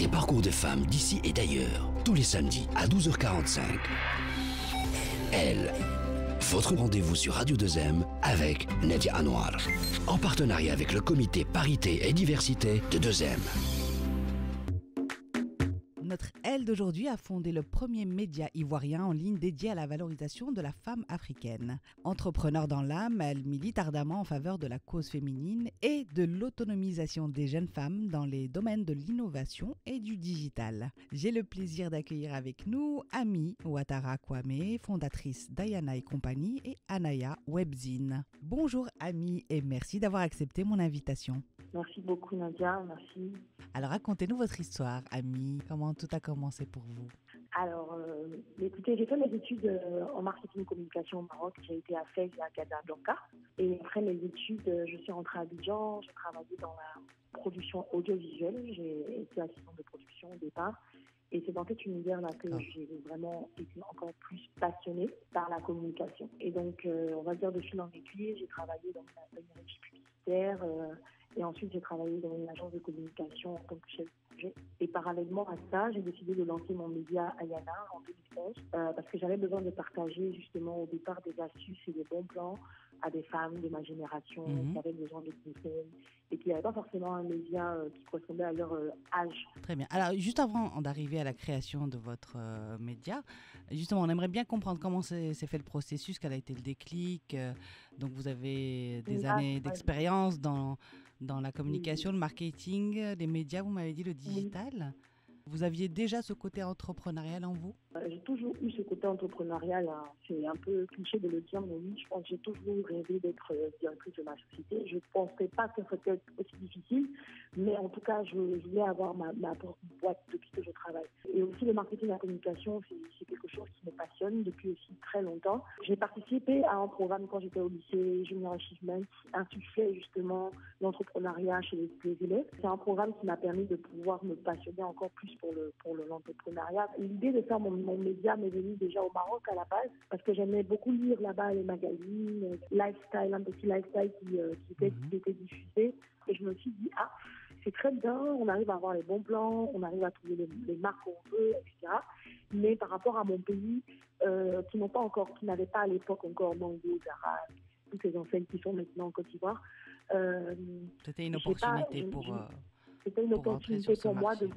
Des parcours de femmes d'ici et d'ailleurs, tous les samedis à 12h45. Elle, votre rendez-vous sur Radio 2M avec Nadia Anwar, en partenariat avec le comité Parité et Diversité de 2M. Notre Elle d'aujourd'hui a fondé le premier média ivoirien en ligne dédié à la valorisation de la femme africaine. Entrepreneur dans l'âme, elle milite ardemment en faveur de la cause féminine et de l'autonomisation des jeunes femmes dans les domaines de l'innovation et du digital. J'ai le plaisir d'accueillir avec nous Ami Ouattara Kwame, fondatrice d'Ayana et compagnie, et Anaya Webzine. Bonjour Ami et merci d'avoir accepté mon invitation. Merci beaucoup Nadia, merci. Alors racontez-nous votre histoire, Ami. Comment tout a commencé pour vous? Alors, écoutez, j'ai fait mes études en marketing communication au Maroc. J'ai été à Fès et à Casablanca. Et après mes études, je suis rentrée à Abidjan. J'ai travaillé dans la production audiovisuelle. J'ai été assistante de production au départ. Et c'est dans cet univers-là que j'ai vraiment été encore plus passionnée par la communication. Et donc, on va dire de fil en aiguille, j'ai travaillé dans une régie publicitaire. Et ensuite, j'ai travaillé dans une agence de communication en tant que chef de projet. Et parallèlement à ça, j'ai décidé de lancer mon média Ayana en 2011 parce que j'avais besoin de partager justement au départ des astuces et des bons plans à des femmes de ma génération qui avaient besoin de conseils et qui n'avaient pas forcément un média qui correspondait à leur âge. Très bien. Alors, juste avant d'arriver à la création de votre média, justement, on aimerait bien comprendre comment s'est fait le processus, quel a été le déclic. Donc, vous avez des années d'expérience dans la communication, le marketing, les médias, vous m'avez dit le digital. Vous aviez déjà ce côté entrepreneurial en vous? J'ai toujours eu ce côté entrepreneurial. Hein. C'est un peu cliché de le dire, mais oui, je pense que j'ai toujours rêvé d'être directrice de ma société. Je ne pensais pas que c'était aussi difficile, mais en tout cas, je voulais avoir ma propre boîte depuis que je travaille. Et aussi, le marketing et la communication, c'est quelque chose qui me passionne depuis aussi très longtemps. J'ai participé à un programme quand j'étais au lycée, Junior Achievement, qui insufflait justement l'entrepreneuriat chez les élèves. C'est un programme qui m'a permis de pouvoir me passionner encore plus pour l'entrepreneuriat. L'idée de faire mon média m'est venue déjà au Maroc à la base, parce que j'aimais beaucoup lire là-bas les magazines, lifestyle, un petit lifestyle qui était diffusé. Et je me suis dit, c'est très bien, on arrive à avoir les bons plans, on arrive à trouver les marques qu'on veut, etc. Mais par rapport à mon pays, qui n'avaient pas à l'époque encore Mango, Zara, toutes les enseignes qui sont maintenant en Côte d'Ivoire. C'était une opportunité C'était une opportunité pour moi de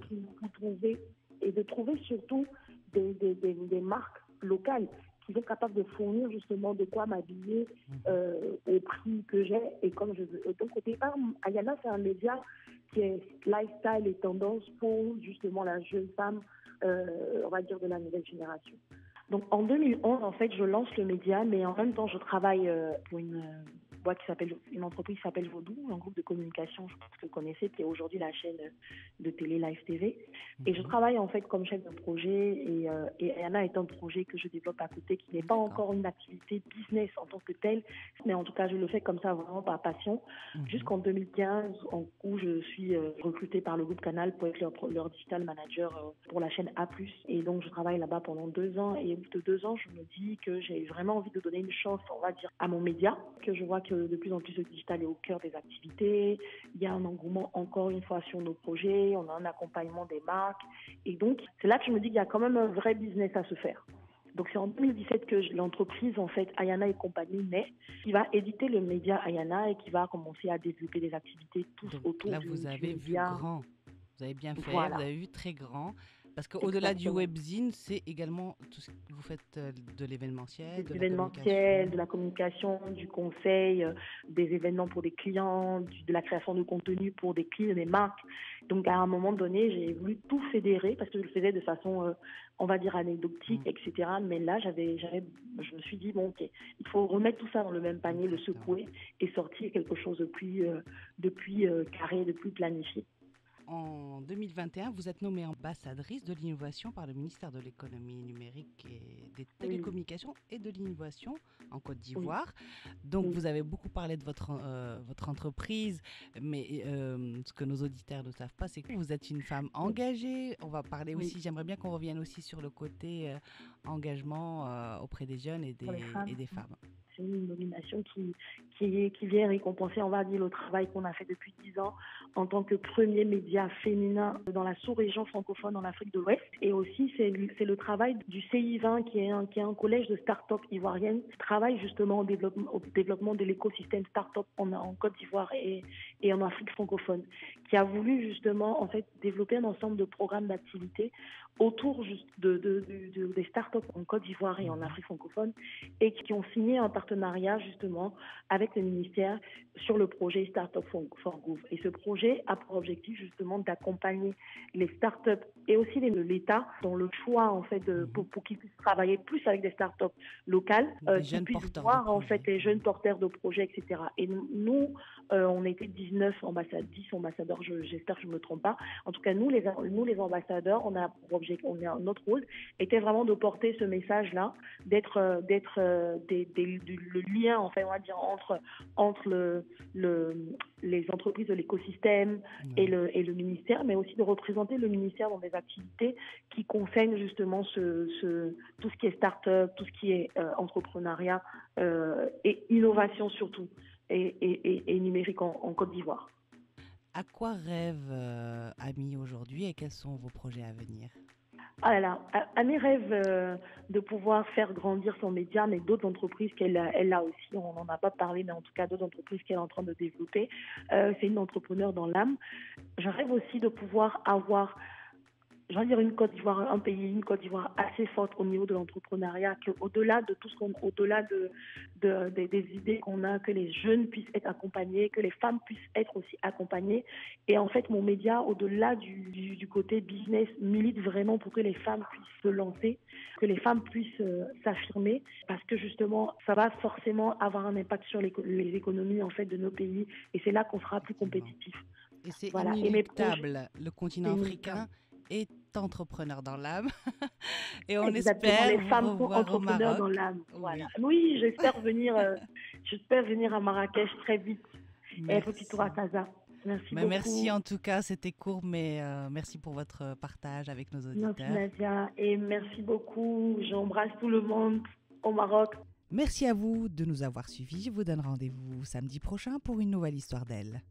trouver et de trouver surtout des marques locales qui sont capables de fournir justement de quoi m'habiller au prix que j'ai et comme je veux. Donc au départ, Ayana, c'est un média qui est lifestyle et tendance pour justement la jeune femme, on va dire de la nouvelle génération. Donc en 2011, en fait, je lance le média, mais en même temps, je travaille pour une entreprise qui s'appelle Vaudou, un groupe de communication, je pense que vous connaissez, qui est aujourd'hui la chaîne de télé Live TV. Et je travaille en fait comme chef de projet et Ayana est un projet que je développe à côté qui n'est pas encore une activité business en tant que telle, mais en tout cas, je le fais comme ça vraiment par passion. Jusqu'en 2015, où je suis recrutée par le groupe Canal pour être leur digital manager pour la chaîne A+. Et donc, je travaille là-bas pendant 2 ans et au bout de 2 ans, je me dis que j'ai vraiment envie de donner une chance, on va dire, à mon média, que je vois que de plus en plus le digital est au cœur des activités. Il y a un engouement encore une fois sur nos projets, on a un accompagnement des marques. Et donc, c'est là que je me dis qu'il y a quand même un vrai business à se faire. Donc, c'est en 2017 que l'entreprise, en fait, Ayana et compagnie naît, qui va éditer le média Ayana et qui va commencer à développer des activités autour là, du vous avez vu média. grand. Vous avez bien fait, Voilà. Vous avez vu très grand. Parce qu'au-delà du webzine, c'est également tout ce que vous faites de l'événementiel, de la communication, du conseil, des événements pour des clients, de la création de contenu pour des clients, des marques. Donc, à un moment donné, j'ai voulu tout fédérer parce que je le faisais de façon, on va dire, anecdotique, etc. Mais là, je me suis dit, bon, ok, il faut remettre tout ça dans le même panier, le secouer et sortir quelque chose de plus carré, de plus planifié. En 2021, vous êtes nommée ambassadrice de l'innovation par le ministère de l'économie numérique et des télécommunications et de l'innovation en Côte d'Ivoire. Donc, vous avez beaucoup parlé de votre entreprise, mais ce que nos auditeurs ne savent pas, c'est que vous êtes une femme engagée. On va parler aussi, j'aimerais bien qu'on revienne aussi sur le côté engagement auprès des jeunes et des femmes. C'est une nomination qui qui vient récompenser, on va dire, le travail qu'on a fait depuis 10 ans en tant que premier média féminin dans la sous-région francophone en Afrique de l'Ouest. Et aussi, c'est le travail du CI20, qui est un collège de start-up ivoirienne, qui travaille justement au développement de l'écosystème start-up en Côte d'Ivoire et en Afrique francophone, qui a voulu justement, en fait, développer un ensemble de programmes d'activité autour des start-up en Côte d'Ivoire et en Afrique francophone, et qui ont signé un partenariat justement avec le ministère sur le projet Startup for Gouv. Et ce projet a pour objectif justement d'accompagner les start-up et aussi l'État dans le choix en fait pour qu'ils puissent travailler plus avec des start-up locales, qu'ils puissent voir en fait les jeunes porteurs de projets, etc. Et nous, on était 10 ambassadeurs, j'espère que je ne me trompe pas. En tout cas, nous les ambassadeurs, notre rôle était vraiment de porter ce message-là, d'être le lien, en fait, on va dire, entre les entreprises de l'écosystème et le ministère, mais aussi de représenter le ministère dans des activités qui concernent justement tout ce qui est start-up, tout ce qui est entrepreneuriat et innovation surtout, et numérique en Côte d'Ivoire. À quoi rêve Amy aujourd'hui et quels sont vos projets à venir? Amy rêve de pouvoir faire grandir son média, mais d'autres entreprises qu'elle a aussi, on n'en a pas parlé, mais en tout cas d'autres entreprises qu'elle est en train de développer. C'est une entrepreneur dans l'âme. Je rêve aussi de pouvoir avoir, j'ai envie de dire, une Côte d'Ivoire assez forte au niveau de l'entrepreneuriat, qu'au-delà de tout au-delà des idées qu'on a, que les jeunes puissent être accompagnés, que les femmes puissent être aussi accompagnées. Et en fait, mon média, au-delà du côté business, milite vraiment pour que les femmes puissent se lancer, que les femmes puissent s'affirmer, parce que justement, ça va forcément avoir un impact sur les économies en fait de nos pays, et c'est là qu'on sera plus compétitif. Et c'est inéluctable, le continent africain est entrepreneur dans l'âme et on espère les femmes vous revoir au Maroc. Dans l'âme. Voilà. Oui, j'espère venir à Marrakech très vite. Et un petit tour à Casa. Merci beaucoup. Merci en tout cas, c'était court, mais merci pour votre partage avec nos auditeurs. Merci Nadia, et merci beaucoup. J'embrasse tout le monde au Maroc. Merci à vous de nous avoir suivis. Je vous donne rendez-vous samedi prochain pour une nouvelle histoire d'elle.